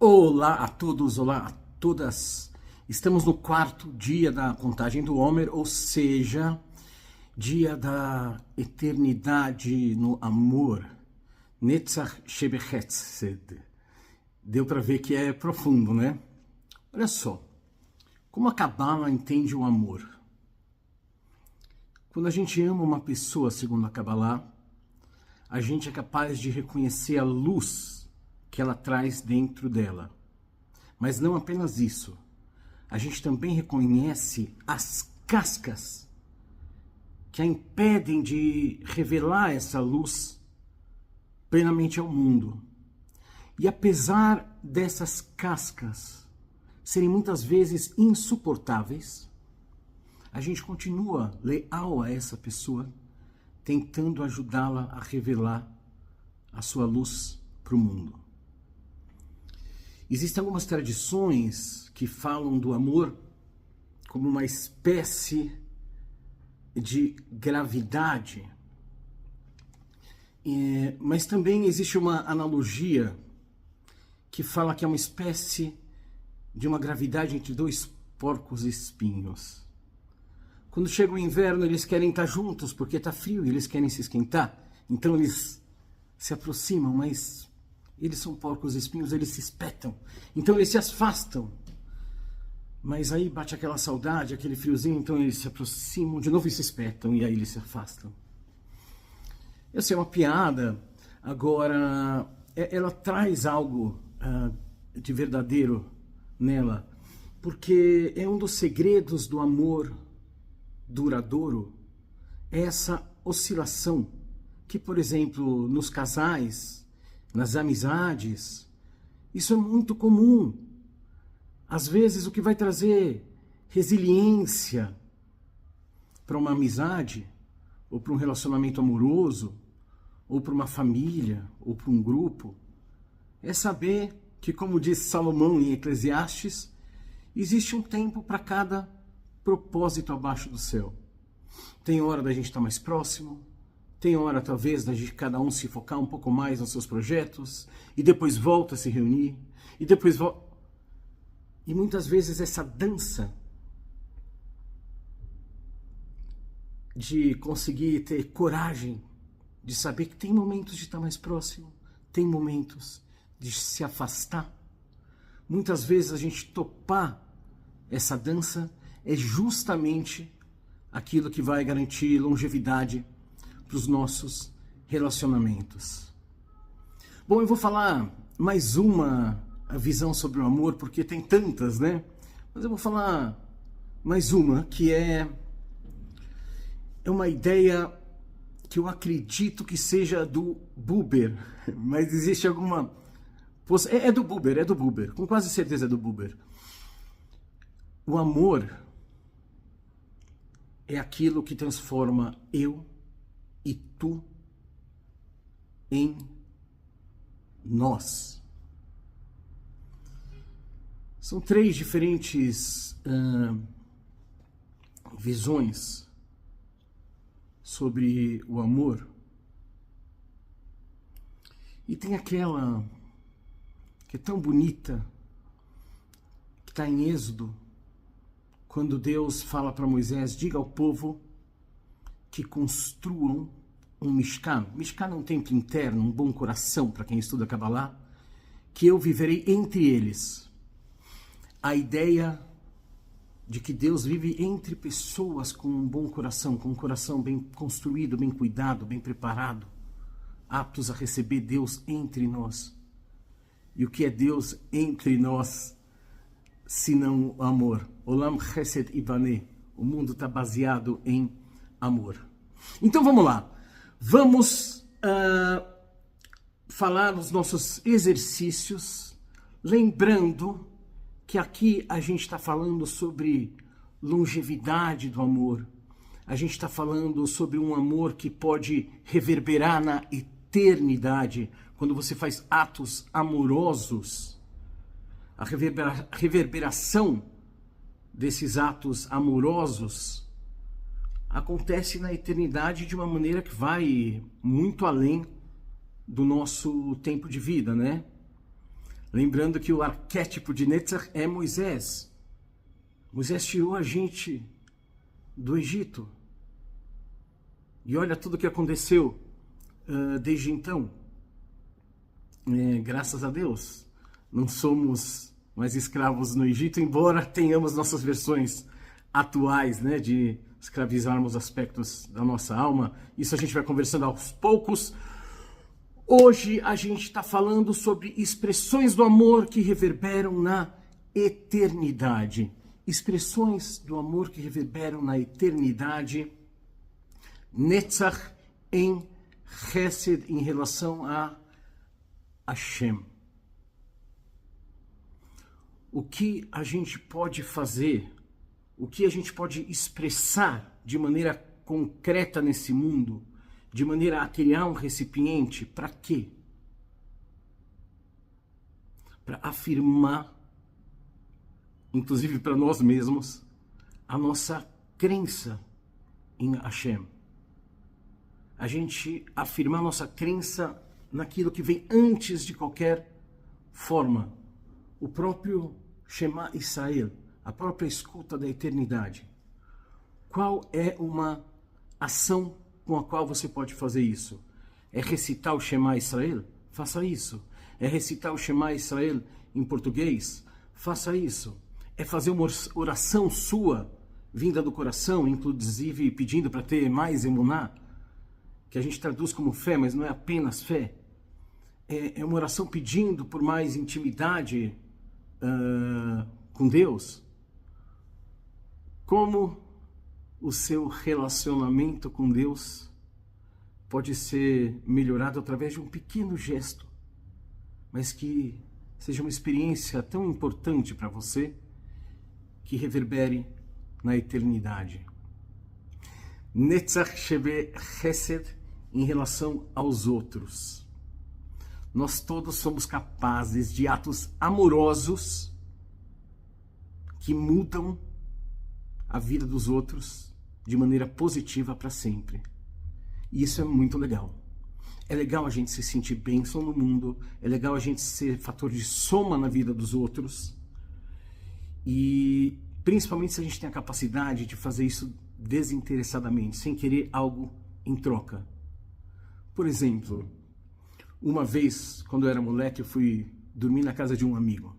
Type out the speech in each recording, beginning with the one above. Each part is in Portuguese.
Olá a todos, olá a todas. Estamos no quarto dia da contagem do Homer, ou seja, dia da eternidade no amor. Netzach Shebechesed. Deu para ver que é profundo, né? Olha só, como a Kabbalah entende o amor. Quando a gente ama uma pessoa, segundo a Kabbalah, a gente é capaz de reconhecer a luz que ela traz dentro dela. Mas não apenas isso. A gente também reconhece as cascas que a impedem de revelar essa luz plenamente ao mundo. E apesar dessas cascas serem muitas vezes insuportáveis, a gente continua leal a essa pessoa, tentando ajudá-la a revelar a sua luz para o mundo. Existem algumas tradições que falam do amor como uma espécie de gravidade, mas também existe uma analogia que fala que é uma espécie de uma gravidade entre dois porcos espinhos. Quando chega o inverno, eles querem estar juntos porque está frio e eles querem se esquentar, então eles se aproximam, mas eles são porcos espinhos, eles se espetam, então eles se afastam. Mas aí bate aquela saudade, aquele friozinho, então eles se aproximam de novo e se espetam, e aí eles se afastam. Essa é uma piada, agora ela traz algo de verdadeiro nela, porque é um dos segredos do amor duradouro, é essa oscilação que, por exemplo, nos casais, nas amizades, isso é muito comum. Às vezes o que vai trazer resiliência para uma amizade, ou para um relacionamento amoroso, ou para uma família, ou para um grupo, é saber que, como diz Salomão em Eclesiastes, existe um tempo para cada propósito abaixo do céu. Tem hora da gente estar mais próximo, tem hora, talvez, da gente cada um se focar um pouco mais nos seus projetos, e depois volta a se reunir, e depois volta. E muitas vezes essa dança de conseguir ter coragem, de saber que tem momentos de estar mais próximo, tem momentos de se afastar. Muitas vezes a gente topar essa dança é justamente aquilo que vai garantir longevidade para os nossos relacionamentos. Bom, eu vou falar mais uma visão sobre o amor, porque tem tantas, né? Mas eu vou falar mais uma, que é uma ideia que eu acredito que seja do Buber, mas existe alguma... É do Buber, com quase certeza é do Buber. O amor é aquilo que transforma eu e tu em nós. São três diferentes visões sobre o amor. E tem aquela que é tão bonita, que está em Êxodo, quando Deus fala para Moisés: diga ao povo que construam um Mishkan. Mishkan é um templo interno, um bom coração para quem estuda Kabbalah, que eu viverei entre eles. A ideia de que Deus vive entre pessoas com um bom coração, com um coração bem construído, bem cuidado, bem preparado, aptos a receber Deus entre nós. E o que é Deus entre nós, se não o amor? Olam Chesed Ibaneh. O mundo está baseado em amor. Então vamos lá. Vamos falar dos nossos exercícios, lembrando que aqui a gente está falando sobre longevidade do amor. A gente está falando sobre um amor que pode reverberar na eternidade. Quando você faz atos amorosos, a reverberação desses atos amorosos acontece na eternidade de uma maneira que vai muito além do nosso tempo de vida, né? Lembrando que o arquétipo de Netzach é Moisés. Moisés tirou a gente do Egito. E olha tudo o que aconteceu desde então. Graças a Deus, não somos mais escravos no Egito, embora tenhamos nossas versões atuais, né, de escravizarmos aspectos da nossa alma. Isso a gente vai conversando aos poucos. Hoje a gente está falando sobre expressões do amor que reverberam na eternidade. Expressões do amor que reverberam na eternidade. Netzach em Chesed, em relação a Hashem. O que a gente pode fazer, o que a gente pode expressar de maneira concreta nesse mundo, de maneira a criar um recipiente, para quê? Para afirmar, inclusive para nós mesmos, a nossa crença em Hashem. A gente afirmar nossa crença naquilo que vem antes de qualquer forma. O próprio Shema Israel, a própria escuta da eternidade. Qual é uma ação com a qual você pode fazer isso? É recitar o Shema Israel? Faça isso. É recitar o Shema Israel em português? Faça isso. É fazer uma oração sua, vinda do coração, inclusive pedindo para ter mais emuná, que a gente traduz como fé, mas não é apenas fé. É uma oração pedindo por mais intimidade com Deus. Como o seu relacionamento com Deus pode ser melhorado através de um pequeno gesto, mas que seja uma experiência tão importante para você, que reverbere na eternidade. Netzach Shebe Chesed, em relação aos outros. Nós todos somos capazes de atos amorosos que mudam a vida dos outros de maneira positiva para sempre. E isso é muito legal. É legal a gente se sentir bênção no mundo, é legal a gente ser fator de soma na vida dos outros, e principalmente se a gente tem a capacidade de fazer isso desinteressadamente, sem querer algo em troca. Por exemplo, uma vez, quando eu era moleque, eu fui dormir na casa de um amigo.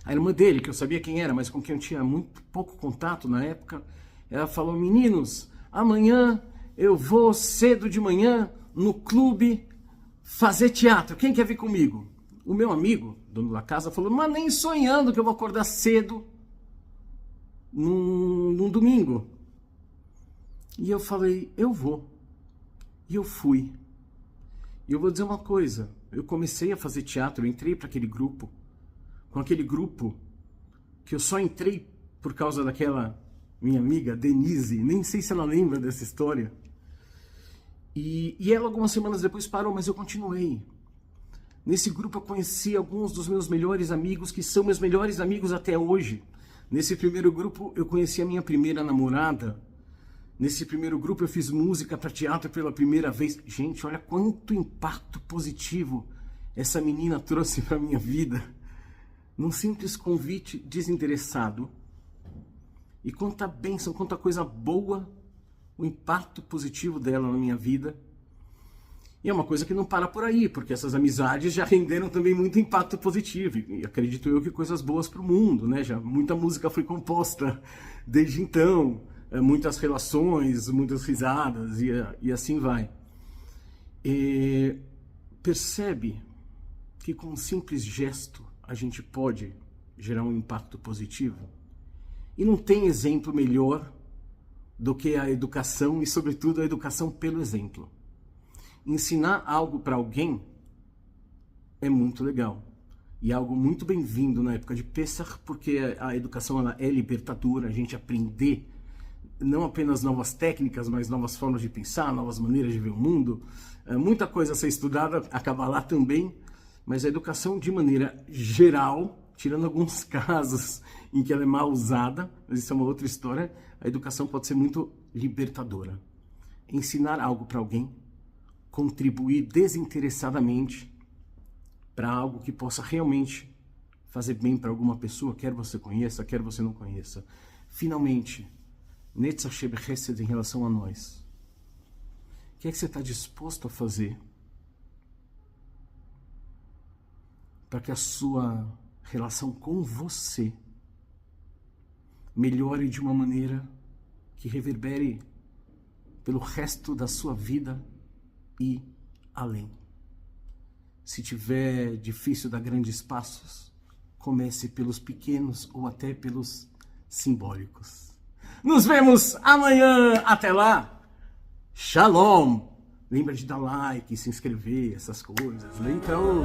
A irmã dele, que eu sabia quem era, mas com quem eu tinha muito pouco contato na época, ela falou: meninos, amanhã eu vou cedo de manhã no clube fazer teatro. Quem quer vir comigo? O meu amigo, dono da casa, falou: mas nem sonhando que eu vou acordar cedo num domingo. E eu falei: eu vou. E eu fui. E eu vou dizer uma coisa, eu comecei a fazer teatro, eu entrei para aquele grupo, com aquele grupo que eu só entrei por causa daquela minha amiga Denise, nem sei se ela lembra dessa história. E ela algumas semanas depois parou, mas eu continuei. Nesse grupo eu conheci alguns dos meus melhores amigos, que são meus melhores amigos até hoje. Nesse primeiro grupo eu conheci a minha primeira namorada. Nesse primeiro grupo eu fiz música para teatro pela primeira vez. Gente, olha quanto impacto positivo essa menina trouxe para minha vida. Num simples convite desinteressado. E quanta bênção, quanta coisa boa, o impacto positivo dela na minha vida. E é uma coisa que não para por aí, porque essas amizades já renderam também muito impacto positivo. E acredito eu que coisas boas para o mundo, né? Já muita música foi composta desde então. Muitas relações, muitas risadas e assim vai. E percebe que com um simples gesto a gente pode gerar um impacto positivo? E não tem exemplo melhor do que a educação e, sobretudo, a educação pelo exemplo. Ensinar algo para alguém é muito legal. E é algo muito bem-vindo na época de Pessach, porque a educação ela é libertadora, a gente aprender não apenas novas técnicas, mas novas formas de pensar, novas maneiras de ver o mundo. Muita coisa a ser estudada, acaba lá também, mas a educação de maneira geral, tirando alguns casos em que ela é mal usada, mas isso é uma outra história, a educação pode ser muito libertadora. Ensinar algo para alguém, contribuir desinteressadamente para algo que possa realmente fazer bem para alguma pessoa, quer você conheça, quer você não conheça. Finalmente, Netzach Sheb Chesed em relação a nós. O que é que você está disposto a fazer para que a sua relação com você melhore de uma maneira que reverbere pelo resto da sua vida e além? Se tiver difícil dar grandes passos, comece pelos pequenos ou até pelos simbólicos. Nos vemos amanhã. Até lá. Shalom. Lembra de dar like, se inscrever, essas coisas. Então...